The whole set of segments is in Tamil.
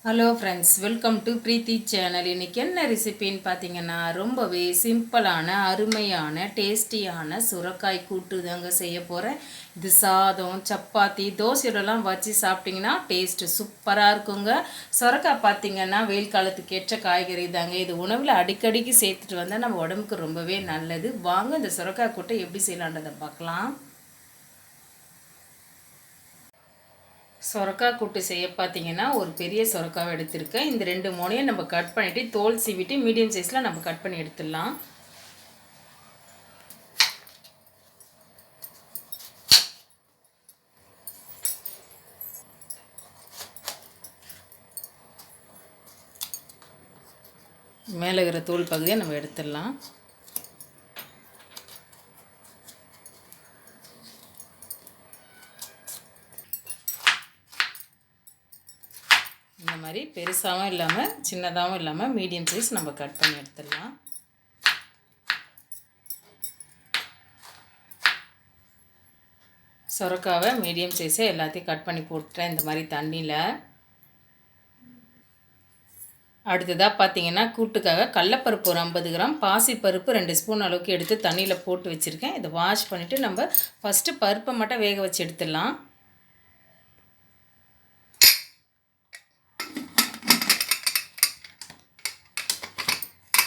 Hello friends, welcome to Preethi channel. இன்றைக்கி என்ன ரெசிபின்னு பார்த்தீங்கன்னா, ரொம்பவே சிம்பிளான அருமையான டேஸ்டியான சுரைக்காய் கூட்டு தாங்க செய்ய போகிறேன். இது சாதம், சப்பாத்தி, தோசையோடலாம் வச்சு சாப்பிட்டிங்கன்னா டேஸ்ட்டு சூப்பராக இருக்குங்க. சுரைக்காய் பார்த்திங்கன்னா வெயில் காலத்துக்கு ஏற்ற காய்கறி தாங்க. இது உணவில் அடிக்கடிக்கு சேர்த்துட்டு வந்தால் நம்ம உடம்புக்கு ரொம்பவே நல்லது. வாங்க இந்த சுரைக்காய் கூட்டை எப்படி செய்யலான்றதை பார்க்கலாம். சொரக்காய் கூட்டு செய்ய பார்த்தீங்கன்னா ஒரு பெரிய சொரக்காவை எடுத்திருக்கேன். இந்த 2 மூணையும் நம்ம கட் பண்ணிவிட்டு தோல் சீவிட்டு மீடியம் சைஸில் நம்ம கட் பண்ணி எடுத்துடலாம். மேலே இருக்கிற தோல் பகுதியை நம்ம எடுத்துடலாம். இந்த மாதிரி பெருசாகவும் இல்லாமல் சின்னதாகவும் இல்லாமல் மீடியம் சைஸ் நம்ம கட் பண்ணி எடுத்துடலாம். சொரக்காவை மீடியம் சைஸை எல்லாத்தையும் கட் பண்ணி போட்டுட்டேன் இந்த மாதிரி தண்ணியில். அடுத்ததாக பார்த்தீங்கன்னா கூட்டுக்காக கடலப்பருப்பு ஒரு 50 கிராம், பாசிப்பருப்பு 2 ஸ்பூன் அளவுக்கு எடுத்து தண்ணியில் போட்டு வச்சுருக்கேன். இதை வாஷ் பண்ணிவிட்டு நம்ம ஃபஸ்ட்டு பருப்பை மட்டும் வேக வச்சு எடுத்துடலாம்.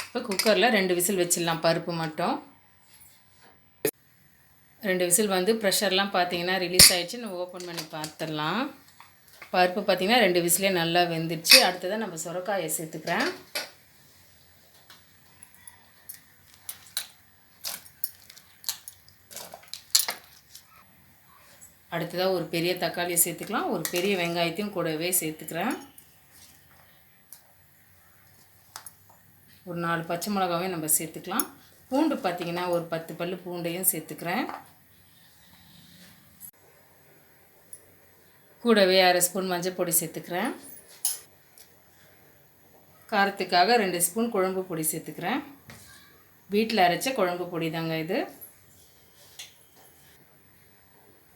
இப்போ குக்கரில் 2 விசில் வச்சிடலாம். பருப்பு மட்டும் 2 விசில் வந்து ப்ரெஷர்லாம் பார்த்தீங்கன்னா ரிலீஸ் ஆகிடுச்சு. நம்ம ஓப்பன் பண்ணி பார்த்துடலாம். பருப்பு பார்த்திங்கன்னா 2 விசிலே நல்லா வெந்துடுச்சு. அடுத்ததாக நம்ம சுரைக்காயை சேர்த்துக்கிறேன். அடுத்ததாக ஒரு பெரிய தக்காளியை சேர்த்துக்கலாம். ஒரு பெரிய வெங்காயத்தையும் கூடவே சேர்த்துக்கிறேன். ஒரு 4 பச்சை மிளகாவையும் நம்ம சேர்த்துக்கலாம். பூண்டு பார்த்திங்கன்னா ஒரு 10 பல் பூண்டையும் சேர்த்துக்கிறேன். கூடவே 1/2 ஸ்பூன் மஞ்சள் பொடி சேர்த்துக்கிறேன். காரத்துக்காக 2 ஸ்பூன் குழம்பு பொடி சேர்த்துக்கிறேன். வீட்டில் அரைச்ச குழம்பு பொடி தாங்க இது.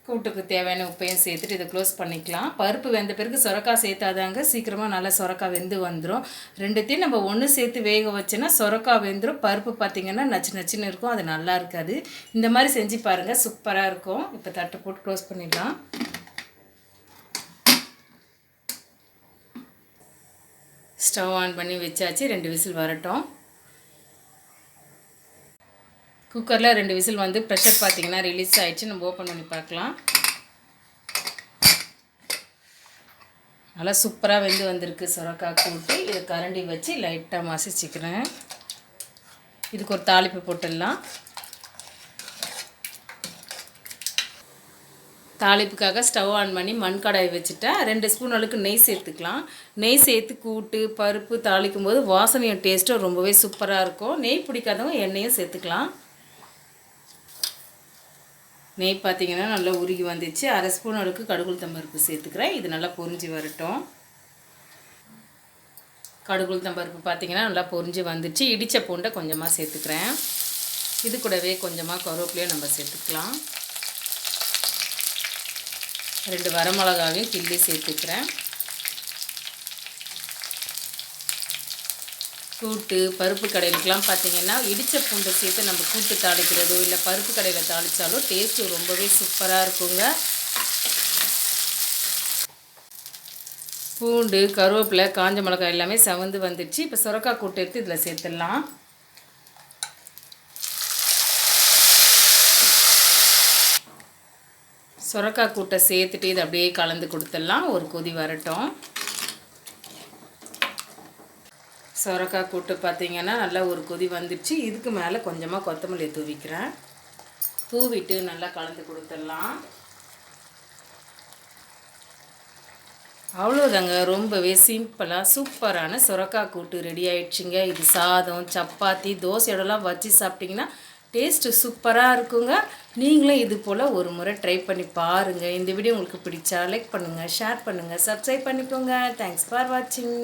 கூட்டுக்கு தேவையான உப்பையும் சேர்த்துட்டு இதை க்ளோஸ் பண்ணிக்கலாம். பருப்பு வெந்த பிறகு சொரக்காய் சேர்த்தாதாங்க சீக்கிரமாக நல்லா சொரக்காய் வெந்து வந்துடும். ரெண்டுத்தையும் நம்ம ஒன்று சேர்த்து வேக வச்சோன்னா சொரக்காய் வெந்துடும். பருப்பு பார்த்திங்கன்னா நச்சு நச்சுன்னு இருக்கும், அது நல்லா இருக்காது. இந்த மாதிரி செஞ்சு பாருங்கள், சூப்பராக இருக்கும். இப்போ தட்டை போட்டு க்ளோஸ் பண்ணிடலாம். ஸ்டவ் ஆன் பண்ணி வச்சாச்சு. 2 விசில் வரட்டும். குக்கரில் 2 விசில் வந்து ப்ரெஷர் பார்த்திங்கன்னா ரிலீஸ் ஆகிடுச்சு. நம்ம ஓப்பன் பண்ணி பார்க்கலாம். நல்லா சூப்பராக வெந்து வந்திருக்கு சுரைக்காய் கூட்டு. இதை கரண்டி வச்சு லைட்டாக மசிச்சுக்கிறேன். இதுக்கு ஒரு தாளிப்பு போட்டுடலாம். தாளிப்புக்காக ஸ்டவ் ஆன் பண்ணி மண் கடாய் வச்சுட்டேன். 2 ஸ்பூன் அளவுக்கு நெய் சேர்த்துக்கலாம். நெய் சேர்த்து கூட்டு பருப்பு தாளிக்கும் போது வாசனையும் டேஸ்ட்டும் ரொம்பவே சூப்பராக இருக்கும். நெய் பிடிக்காதவங்க எண்ணெயும் சேர்த்துக்கலாம். நெய் பார்த்திங்கன்னா நல்லா உருகி வந்துச்சு. 1/2 ஸ்பூன் அளவுக்கு கடுகுளுத்தம் பருப்பு சேர்த்துக்கிறேன். இது நல்லா பொரிஞ்சு வரட்டும். கடுகுளுத்தம் பருப்பு பார்த்திங்கன்னா நல்லா பொரிஞ்சு வந்துச்சு. இடித்த பூண்டை கொஞ்சமாக சேர்த்துக்கிறேன். இது கூடவே கொஞ்சமாக கருவேப்பிலையும் நம்ம சேர்த்துக்கலாம். 2 வரமிளகாவையும் கிள்ளி சேர்த்துக்கிறேன். கூட்டு பருப்பு கடையிலுக்கெலாம் பார்த்திங்கன்னா இடித்த பூண்டை சேர்த்து நம்ம கூட்டு தாளிக்கிறதோ இல்லை பருப்பு கடையில் தாளித்தாலும் டேஸ்ட்டு ரொம்பவே சூப்பராக இருக்குங்க. பூண்டு கருவேப்பிலை காஞ்ச மிளகாய் எல்லாமே செவந்து வந்துடுச்சு. இப்போ சுரைக்காய் கூட்டு எடுத்து இதில் சேர்த்துடலாம். சுரைக்காய் கூட்டை சேர்த்துட்டு இதை அப்படியே கலந்து கொடுத்துடலாம். ஒரு கொதி வரட்டும். சுரைக்காய் கூட்டு பார்த்திங்கன்னா நல்லா ஒரு கொதி வந்துடுச்சு. இதுக்கு மேலே கொஞ்சமாக கொத்தமல்லி தூவிக்கிறேன். தூவிட்டு நல்லா கலந்து கொடுத்துடலாம். அவ்வளோதாங்க, ரொம்பவே சிம்பிளாக சூப்பரான சுரைக்காய் கூட்டு ரெடி ஆகிடுச்சிங்க. இது சாதம் சப்பாத்தி தோசையோடலாம் வச்சு சாப்பிட்டிங்கன்னா டேஸ்ட்டு சூப்பராக இருக்குங்க. நீங்களும் இது போல் ஒரு முறை ட்ரை பண்ணி பாருங்கள். இந்த வீடியோ உங்களுக்கு பிடிச்சா லைக் பண்ணுங்கள், ஷேர் பண்ணுங்கள், சப்ஸ்கிரைப் பண்ணிக்கோங்க. தேங்க்ஸ் ஃபார் வாட்சிங்.